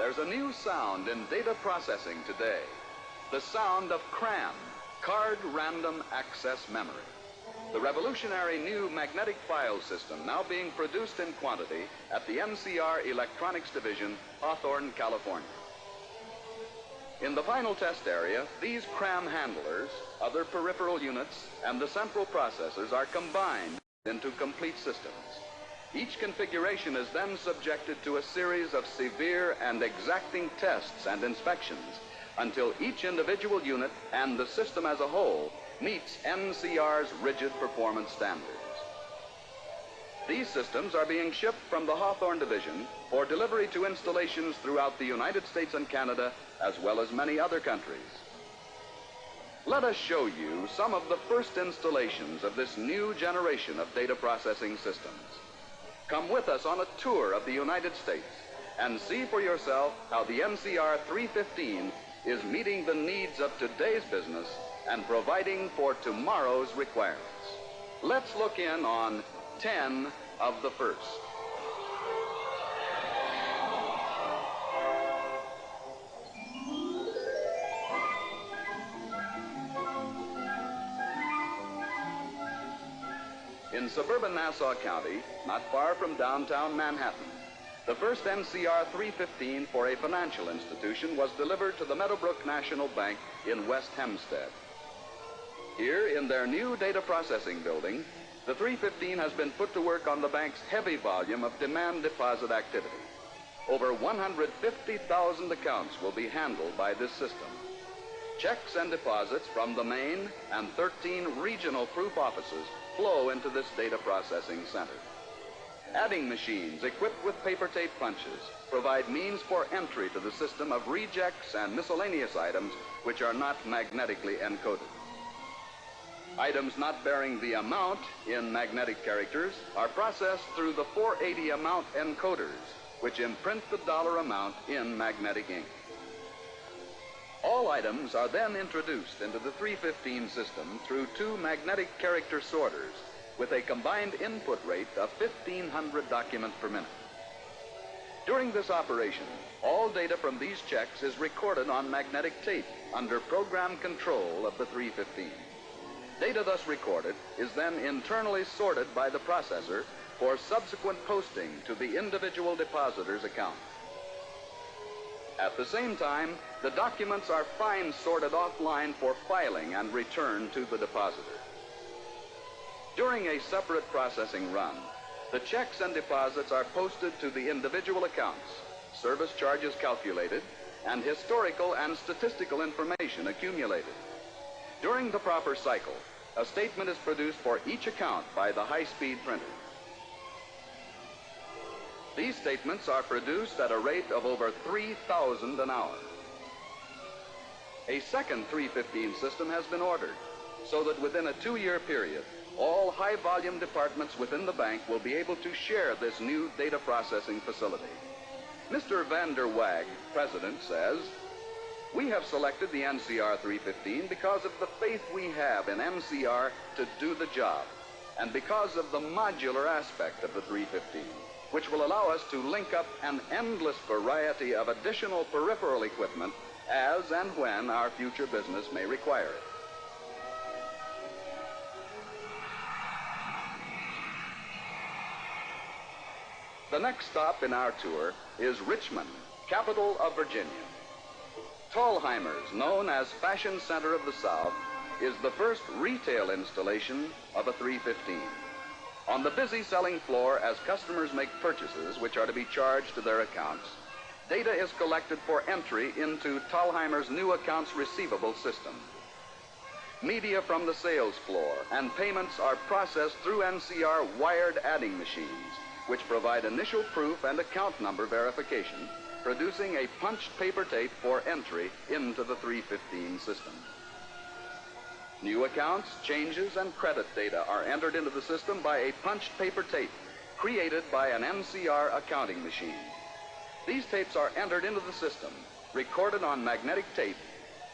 There's a new sound in data processing today. The sound of CRAM, Card Random Access Memory. The revolutionary new magnetic file system now being produced in quantity at the NCR Electronics Division, Hawthorne, California. In the final test area, these CRAM handlers, other peripheral units, and the central processors are combined into complete systems. Each configuration is then subjected to a series of severe and exacting tests and inspections until each individual unit and the system as a whole meets NCR's rigid performance standards. These systems are being shipped from the Hawthorne Division for delivery to installations throughout the United States and Canada, as well as many other countries. Let us show you some of the first installations of this new generation of data processing systems. Come with us on a tour of the United States and see for yourself how the NCR 315 is meeting the needs of today's business and providing for tomorrow's requirements. Let's look in on 10 of the first. In suburban Nassau County, not far from downtown Manhattan, the first NCR 315 for a financial institution was delivered to the Meadowbrook National Bank in West Hempstead. Here, in their new data processing building, the 315 has been put to work on the bank's heavy volume of demand deposit activity. Over 150,000 accounts will be handled by this system. Checks and deposits from the main and 13 regional proof offices flow into this data processing center. Adding machines equipped with paper tape punches provide means for entry to the system of rejects and miscellaneous items which are not magnetically encoded. Items not bearing the amount in magnetic characters are processed through the 480 amount encoders, which imprint the dollar amount in magnetic ink. All items are then introduced into the 315 system through two magnetic character sorters with a combined input rate of 1,500 documents per minute. During this operation, all data from these checks is recorded on magnetic tape under program control of the 315. Data thus recorded is then internally sorted by the processor for subsequent posting to the individual depositor's account. At the same time, the documents are fine sorted offline for filing and return to the depositor. During a separate processing run, the checks and deposits are posted to the individual accounts, service charges calculated, and historical and statistical information accumulated. During the proper cycle, a statement is produced for each account by the high-speed printer. These statements are produced at a rate of over 3,000 an hour. A second 315 system has been ordered so that within a 2-year period, all high-volume departments within the bank will be able to share this new data processing facility. Mr. Van der Wag, president, says, "We have selected the NCR 315 because of the faith we have in NCR to do the job, and because of the modular aspect of the 315, which will allow us to link up an endless variety of additional peripheral equipment as and when our future business may require it." The next stop in our tour is Richmond, capital of Virginia. Tallheimer's, known as Fashion Center of the South, is the first retail installation of a 315. On the busy selling floor, as customers make purchases which are to be charged to their accounts, data is collected for entry into Tallheimer's new accounts receivable system. Media from the sales floor and payments are processed through NCR wired adding machines, which provide initial proof and account number verification, producing a punched paper tape for entry into the 315 system. New accounts, changes, and credit data are entered into the system by a punched paper tape created by an NCR accounting machine. These tapes are entered into the system, recorded on magnetic tape,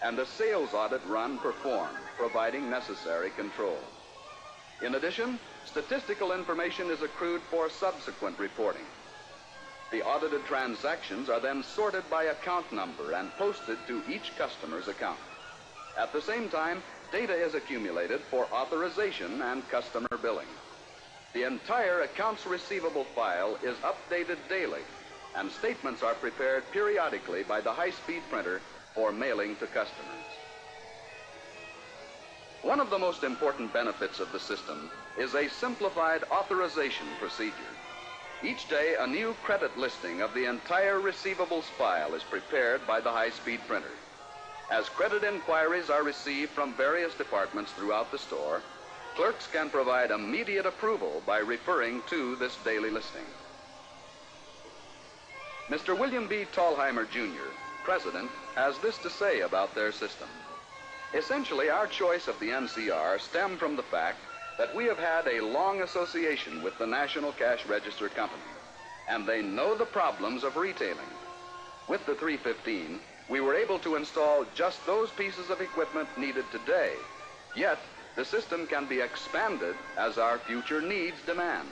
and a sales audit run performed, providing necessary control. In addition, statistical information is accrued for subsequent reporting. The audited transactions are then sorted by account number and posted to each customer's account. At the same time, data is accumulated for authorization and customer billing. The entire accounts receivable file is updated daily, and statements are prepared periodically by the high-speed printer for mailing to customers. One of the most important benefits of the system is a simplified authorization procedure. Each day, a new credit listing of the entire receivables file is prepared by the high-speed printer. As credit inquiries are received from various departments throughout the store, clerks can provide immediate approval by referring to this daily listing. Mr. William B. Thalheimer, Jr., President, has this to say about their system. Essentially, our choice of the NCR stemmed from the fact that we have had a long association with the National Cash Register Company, and they know the problems of retailing. With the 315, we were able to install just those pieces of equipment needed today, yet the system can be expanded as our future needs demand.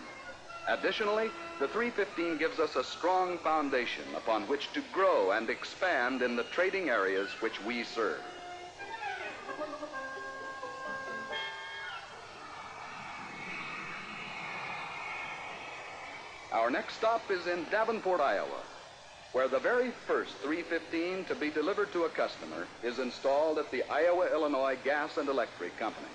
Additionally, the 315 gives us a strong foundation upon which to grow and expand in the trading areas which we serve. Our next stop is in Davenport, Iowa, where the very first 315 to be delivered to a customer is installed at the Iowa-Illinois Gas and Electric Company.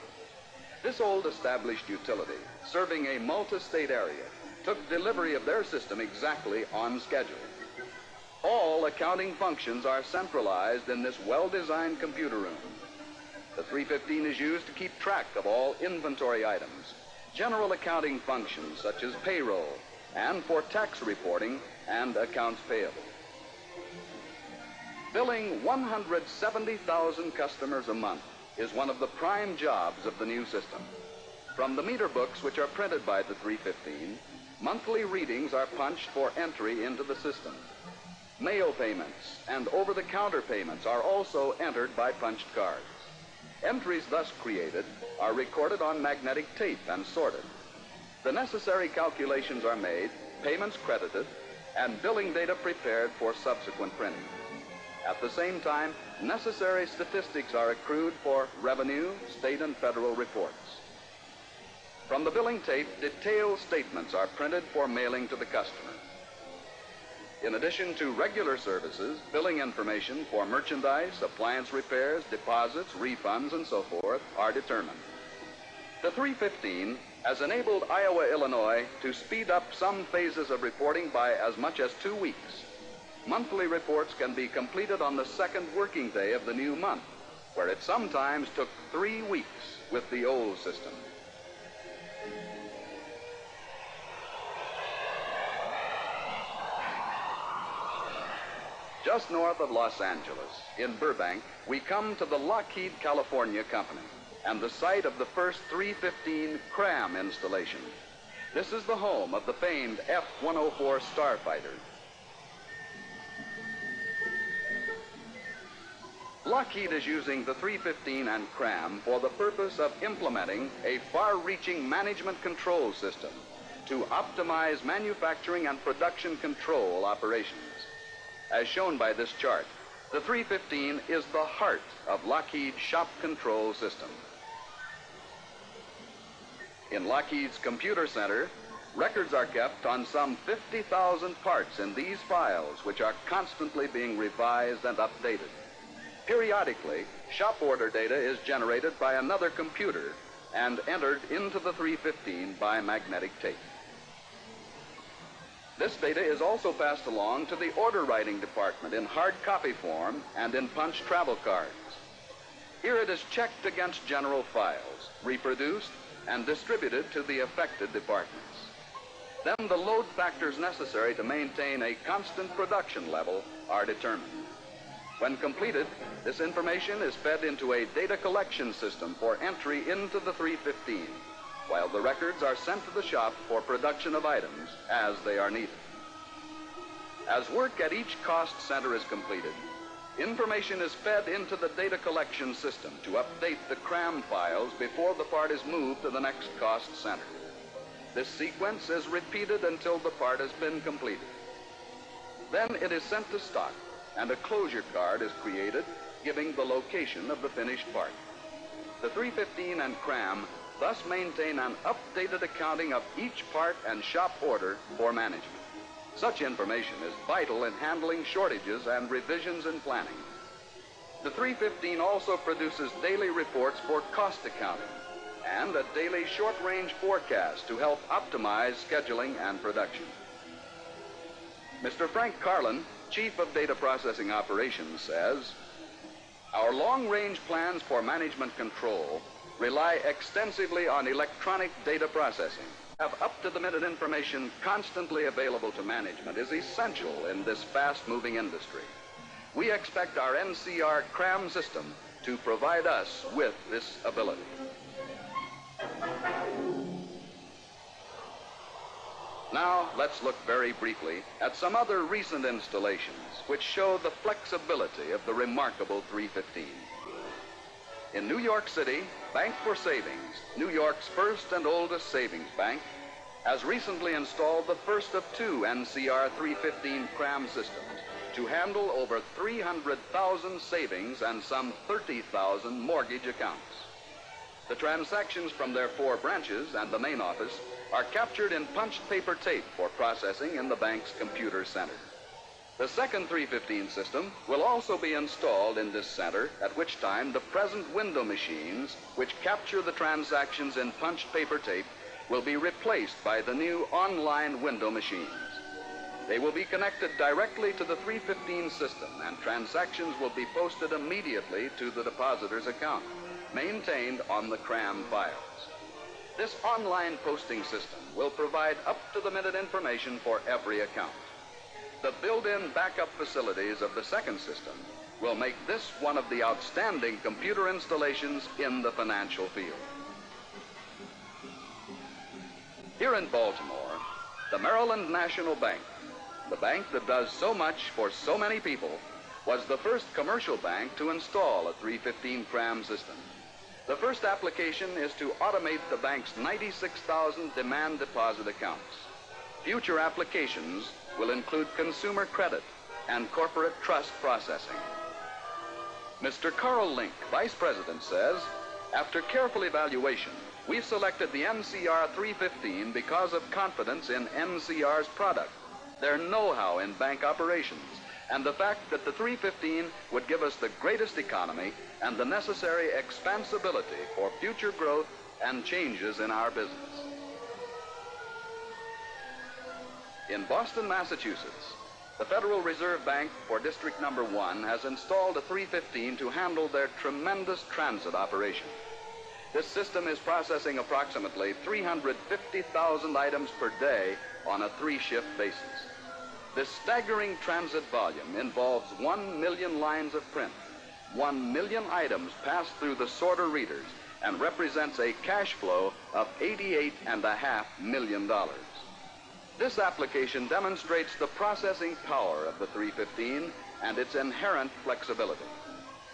This old established utility, serving a multi-state area, took delivery of their system exactly on schedule. All accounting functions are centralized in this well-designed computer room. The 315 is used to keep track of all inventory items, general accounting functions such as payroll, and for tax reporting and accounts payable. Billing 170,000 customers a month is one of the prime jobs of the new system. From the meter books which are printed by the 315, monthly readings are punched for entry into the system. Mail payments and over-the-counter payments are also entered by punched cards. Entries thus created are recorded on magnetic tape and sorted. The necessary calculations are made, payments credited, and billing data prepared for subsequent printing. At the same time, necessary statistics are accrued for revenue, state and federal reports. From the billing tape, detailed statements are printed for mailing to the customer. In addition to regular services, billing information for merchandise, appliance repairs, deposits, refunds, and so forth are determined. The 315 has enabled Iowa, Illinois to speed up some phases of reporting by as much as 2 weeks. Monthly reports can be completed on the second working day of the new month, where it sometimes took 3 weeks with the old system. Just north of Los Angeles, in Burbank, we come to the Lockheed, California company and the site of the first 315 CRAM installation. This is the home of the famed F-104 Starfighter. Lockheed is using the 315 and CRAM for the purpose of implementing a far-reaching management control system to optimize manufacturing and production control operations. As shown by this chart, the 315 is the heart of Lockheed's shop control system. In Lockheed's computer center, records are kept on some 50,000 parts in these files, which are constantly being revised and updated. Periodically, shop order data is generated by another computer and entered into the 315 by magnetic tape. This data is also passed along to the order writing department in hard copy form and in punch travel cards. Here it is checked against general files, reproduced, and distributed to the affected departments. Then the load factors necessary to maintain a constant production level are determined. When completed, this information is fed into a data collection system for entry into the 315, while the records are sent to the shop for production of items as they are needed. As work at each cost center is completed, information is fed into the data collection system to update the CRAM files before the part is moved to the next cost center. This sequence is repeated until the part has been completed. Then it is sent to stock, and a closure card is created giving the location of the finished part. The 315 and CRAM thus maintain an updated accounting of each part and shop order for management. Such information is vital in handling shortages and revisions in planning. The 315 also produces daily reports for cost accounting and a daily short-range forecast to help optimize scheduling and production. Mr. Frank Carlin, Chief of Data Processing Operations, says, "Our long-range plans for management control rely extensively on electronic data processing. Have up-to-the-minute information constantly available to management is essential in this fast-moving industry. We expect our NCR CRAM system to provide us with this ability." Now, let's look very briefly at some other recent installations which show the flexibility of the remarkable 315. In New York City, Bank for Savings, New York's first and oldest savings bank, has recently installed the first of two NCR 315 CRAM systems to handle over 300,000 savings and some 30,000 mortgage accounts. The transactions from their 4 branches and the main office are captured in punched paper tape for processing in the bank's computer center. The second 315 system will also be installed in this center, at which time the present window machines, which capture the transactions in punched paper tape, will be replaced by the new online window machines. They will be connected directly to the 315 system, and transactions will be posted immediately to the depositor's account, maintained on the CRAM files. This online posting system will provide up-to-the-minute information for every account. The built-in backup facilities of the second system will make this one of the outstanding computer installations in the financial field. Here in Baltimore, the Maryland National Bank, the bank that does so much for so many people, was the first commercial bank to install a 315 CRAM system. The first application is to automate the bank's 96,000 demand deposit accounts. Future applications will include consumer credit and corporate trust processing. Mr. Carl Link, Vice President, says, "After careful evaluation, we've selected the NCR 315 because of confidence in NCR's product, their know-how in bank operations, and the fact that the 315 would give us the greatest economy and the necessary expansibility for future growth and changes in our business." In Boston, Massachusetts, the Federal Reserve Bank for District Number 1 has installed a 315 to handle their tremendous transit operation. This system is processing approximately 350,000 items per day on a 3-shift basis. This staggering transit volume involves 1 million lines of print, 1 million items pass through the sorter readers, and represents a cash flow of $88.5 million. This application demonstrates the processing power of the 315 and its inherent flexibility.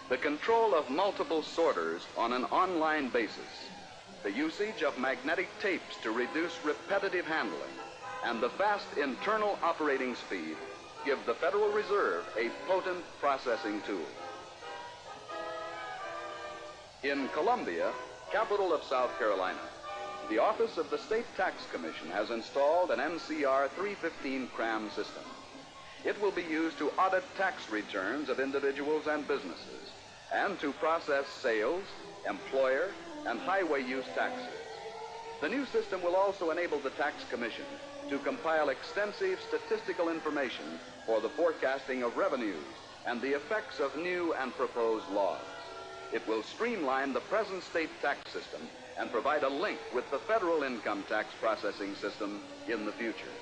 The control of multiple sorters on an online basis, the usage of magnetic tapes to reduce repetitive handling, and the fast internal operating speed give the Federal Reserve a potent processing tool. In Columbia, capital of South Carolina, the Office of the State Tax Commission has installed an NCR 315 CRAM system. It will be used to audit tax returns of individuals and businesses and to process sales, employer, and highway use taxes. The new system will also enable the Tax Commission to compile extensive statistical information for the forecasting of revenues and the effects of new and proposed laws. It will streamline the present state tax system and provide a link with the federal income tax processing system in the future.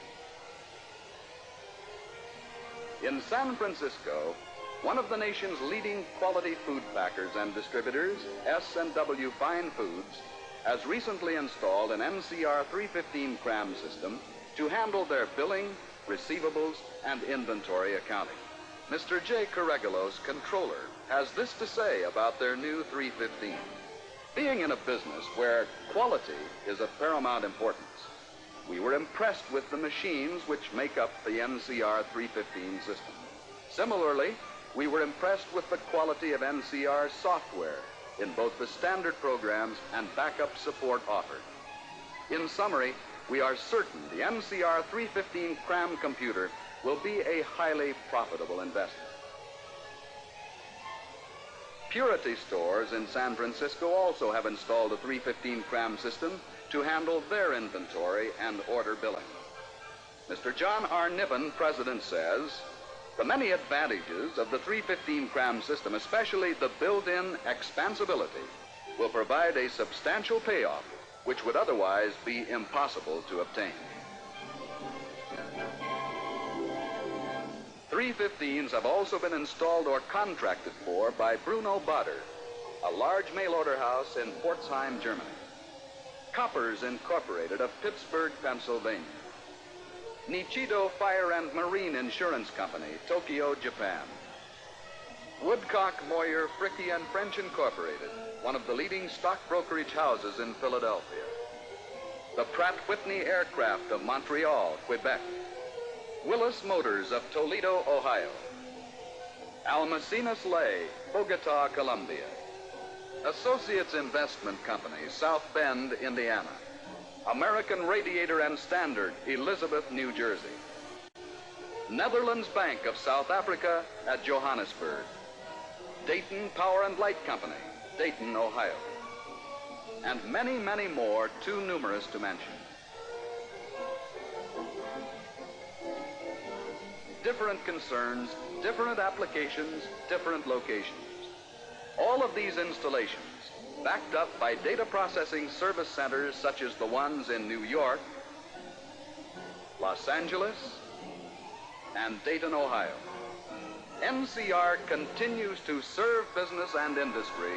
In San Francisco, one of the nation's leading quality food packers and distributors, S&W Fine Foods, has recently installed an NCR 315 CRAM system to handle their billing, receivables, and inventory accounting. Mr. J. Corregalos, controller, has this to say about their new 315. Being in a business where quality is of paramount importance, we were impressed with the machines which make up the NCR 315 system. Similarly, we were impressed with the quality of NCR software in both the standard programs and backup support offered. In summary, we are certain the NCR 315 CRAM computer will be a highly profitable investment. Purity stores in San Francisco also have installed a 315 CRAM system to handle their inventory and order billing. Mr. John R. Niven, president, says, the many advantages of the 315 CRAM system, especially the built-in expansibility, will provide a substantial payoff which would otherwise be impossible to obtain. 315s have also been installed or contracted for by Bruno Bader, a large mail-order house in Pforzheim, Germany. Coppers Incorporated of Pittsburgh, Pennsylvania. Nichido Fire and Marine Insurance Company, Tokyo, Japan. Woodcock, Moyer, Fricke and French Incorporated, one of the leading stock brokerage houses in Philadelphia. The Pratt Whitney Aircraft of Montreal, Quebec. Willis Motors of Toledo, Ohio. Almacinas Lay, Bogota, Colombia. Associates Investment Company, South Bend, Indiana. American Radiator and Standard, Elizabeth, New Jersey. Netherlands Bank of South Africa at Johannesburg. Dayton Power and Light Company, Dayton, Ohio. And many, many more, too numerous to mention. Different concerns, different applications, different locations. All of these installations, backed up by data processing service centers such as the ones in New York, Los Angeles, and Dayton, Ohio. NCR continues to serve business and industry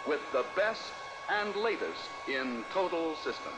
with the best and latest in total systems.